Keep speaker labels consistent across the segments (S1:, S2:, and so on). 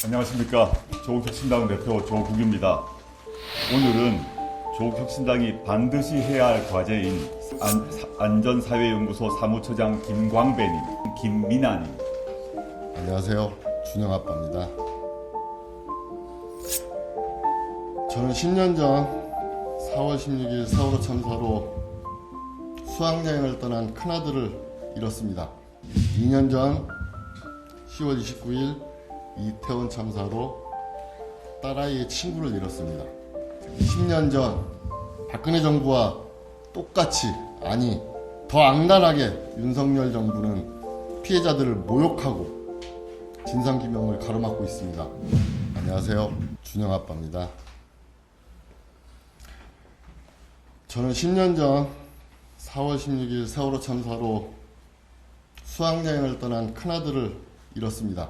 S1: 안녕하십니까. 조국혁신당 대표 조국입니다. 오늘은 조국혁신당이 반드시 해야 할 과제인 안전사회연구소 사무처장 김광배님, 김민아님.
S2: 안녕하세요. 준영아빠입니다. 저는 10년 전 4월 16일 세월호 참사로 수학여행을 떠난 큰아들을 잃었습니다. 2년 전 10월 29일 이태원 참사로 딸아이의 친구를 잃었습니다. 10년 전 박근혜 정부와 똑같이, 아니 더 악랄하게 윤석열 정부는 피해자들을 모욕하고 진상규명을 가로막고 있습니다. 안녕하세요. 준영아빠입니다. 저는 10년 전 4월 16일 세월호 참사로 수학여행을 떠난 큰아들을 잃었습니다.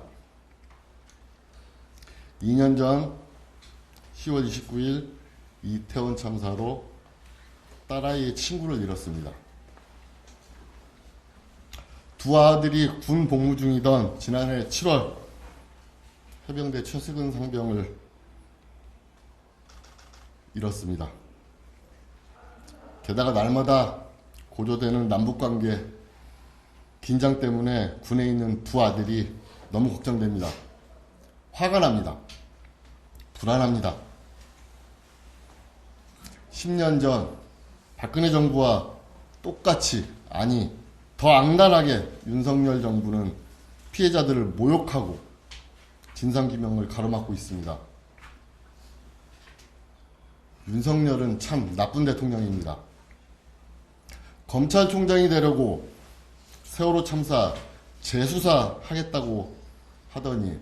S2: 2년 전 10월 29일 이태원 참사로 딸아이의 친구를 잃었습니다. 두 아들이 군 복무 중이던 지난해 7월 해병대 최수근 상병을 잃었습니다. 게다가 날마다 고조되는 남북관계 긴장 때문에 군에 있는 두 아들이 너무 걱정됩니다. 화가 납니다. 불안합니다. 10년 전 박근혜 정부와 똑같이, 아니 더 악랄하게 윤석열 정부는 피해자들을 모욕하고 진상규명을 가로막고 있습니다. 윤석열은 참 나쁜 대통령입니다. 검찰총장이 되려고 세월호 참사 재수사하겠다고 하더니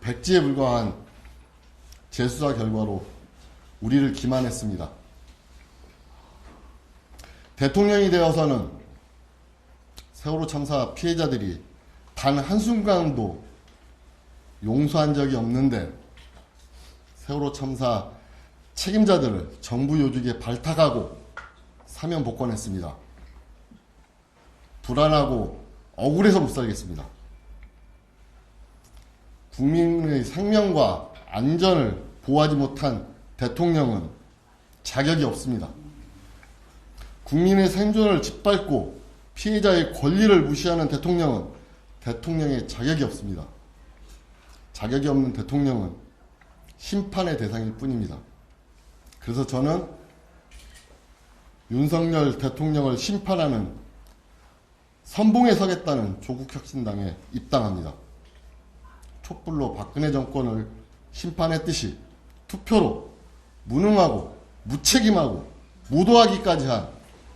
S2: 백지에 불과한 재수사 결과로 우리를 기만했습니다. 대통령이 되어서는 세월호 참사 피해자들이 단 한순간도 용서한 적이 없는데 세월호 참사 책임자들을 정부 요직에 발탁하고 사면 복권했습니다. 불안하고 억울해서 못 살겠습니다. 국민의 생명과 안전을 보호하지 못한 대통령은 자격이 없습니다. 국민의 생존을 짓밟고 피해자의 권리를 무시하는 대통령은 대통령의 자격이 없습니다. 자격이 없는 대통령은 심판의 대상일 뿐입니다. 그래서 저는 윤석열 대통령을 심판하는 선봉에 서겠다는 조국혁신당에 입당합니다. 촛불로 박근혜 정권을 심판했듯이 투표로 무능하고 무책임하고 무도하기까지 한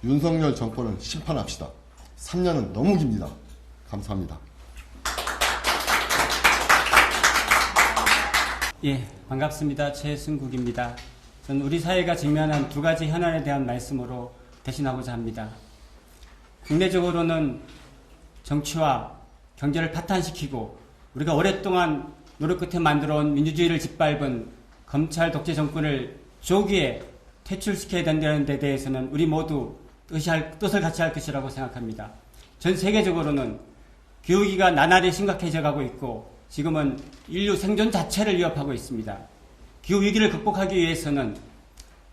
S2: 윤석열 정권을 심판합시다. 3년은 너무 깁니다. 감사합니다.
S3: 예, 반갑습니다. 최승국입니다. 저는 우리 사회가 직면한 두 가지 현안에 대한 말씀으로 대신하고자 합니다. 국내적으로는 정치와 경제를 파탄시키고 우리가 오랫동안 노력 끝에 만들어온 민주주의를 짓밟은 검찰 독재 정권을 조기에 퇴출시켜야 된다는 데 대해서는 우리 모두 뜻을 같이 할 것이라고 생각합니다. 전 세계적으로는 기후위기가 나날이 심각해져 가고 있고 지금은 인류 생존 자체를 위협하고 있습니다. 기후위기를 극복하기 위해서는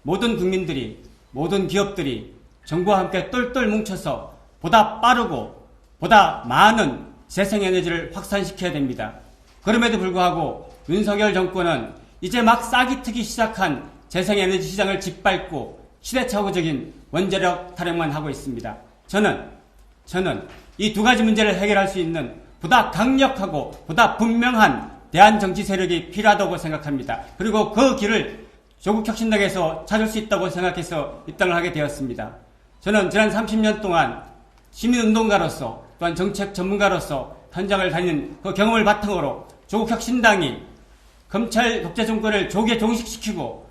S3: 모든 국민들이, 모든 기업들이 정부와 함께 똘똘 뭉쳐서 보다 빠르고 보다 많은 재생에너지를 확산시켜야 됩니다. 그럼에도 불구하고 윤석열 정권은 이제 막 싹이 트기 시작한 재생에너지 시장을 짓밟고 시대착오적인 원자력 타령만 하고 있습니다. 저는 이 두 가지 문제를 해결할 수 있는 보다 강력하고 보다 분명한 대한정치 세력이 필요하다고 생각합니다. 그리고 그 길을 조국혁신당에서 찾을 수 있다고 생각해서 입당을 하게 되었습니다. 저는 지난 30년 동안 시민운동가로서 또한 정책 전문가로서 현장을 다니는 그 경험을 바탕으로 조국혁신당이 검찰 독재 정권을 조기에 종식시키고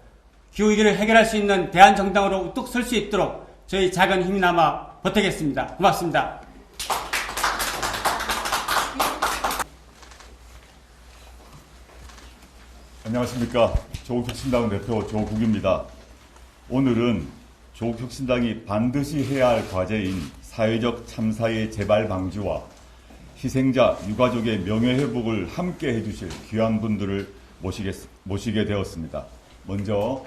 S3: 기후위기를 해결할 수 있는 대한정당으로 우뚝 설 수 있도록 저희 작은 힘이나마 보태겠습니다. 고맙습니다.
S1: 안녕하십니까. 조국혁신당 대표 조국입니다. 오늘은 조국혁신당이 반드시 해야 할 과제인 사회적 참사의 재발 방지와 희생자 유가족의 명예회복을 함께 해주실 귀한 분들을 모시게 되었습니다. 먼저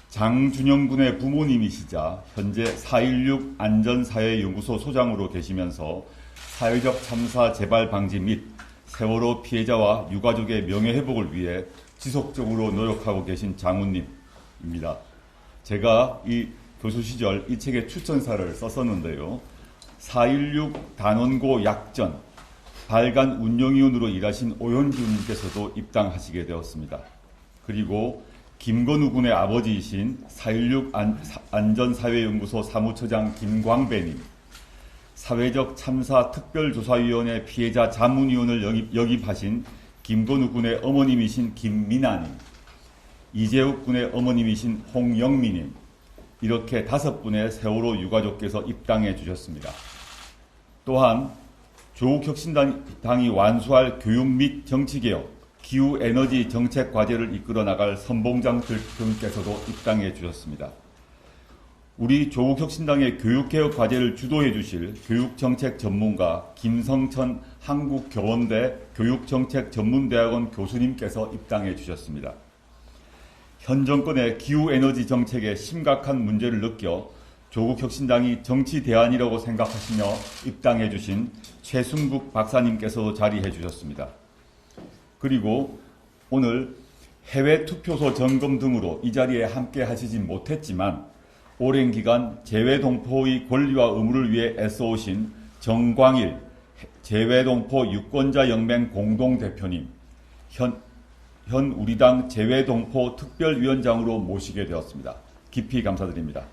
S1: 장준영 군의 부모님이시자 현재 4.16 안전사회연구소 소장으로 계시면서 사회적 참사 재발 방지 및 세월호 피해자와 유가족의 명예회복을 위해 지속적으로 노력하고 계신 장훈님입니다. 제가 이 교수 시절 이 책의 추천사를 썼었는데요. 4.16 단원고 약전 발간 운영위원으로 일하신 오현주님께서도 입당하시게 되었습니다. 그리고 김건우 군의 아버지이신 4.16 안전사회연구소 사무처장 김광배님, 사회적 참사 특별조사위원회 피해자 자문위원을 역입하신 김건우 군의 어머님이신 김미나님, 이재욱 군의 어머님이신 홍영미님, 이렇게 5분의 세월호 유가족께서 입당해 주셨습니다. 또한 조국혁신당이 완수할 교육 및 정치개혁, 기후에너지 정책 과제를 이끌어 나갈 선봉장 등께서도 입당해 주셨습니다. 우리 조국혁신당의 교육개혁 과제를 주도해 주실 교육정책 전문가 김성천 한국교원대 교육정책전문대학원 교수님께서 입당해 주셨습니다. 현 정권의 기후에너지 정책에 심각한 문제를 느껴 조국혁신당이 정치 대안이라고 생각하시며 입당해 주신 최순국 박사님께서도 자리해 주셨습니다. 그리고 오늘 해외 투표소 점검 등으로 이 자리에 함께 하시지 못했지만 오랜 기간 재외동포의 권리와 의무를 위해 애써오신 정광일 재외동포 유권자연맹 공동대표님, 현 우리당 재외동포 특별위원장으로 모시게 되었습니다. 깊이 감사드립니다.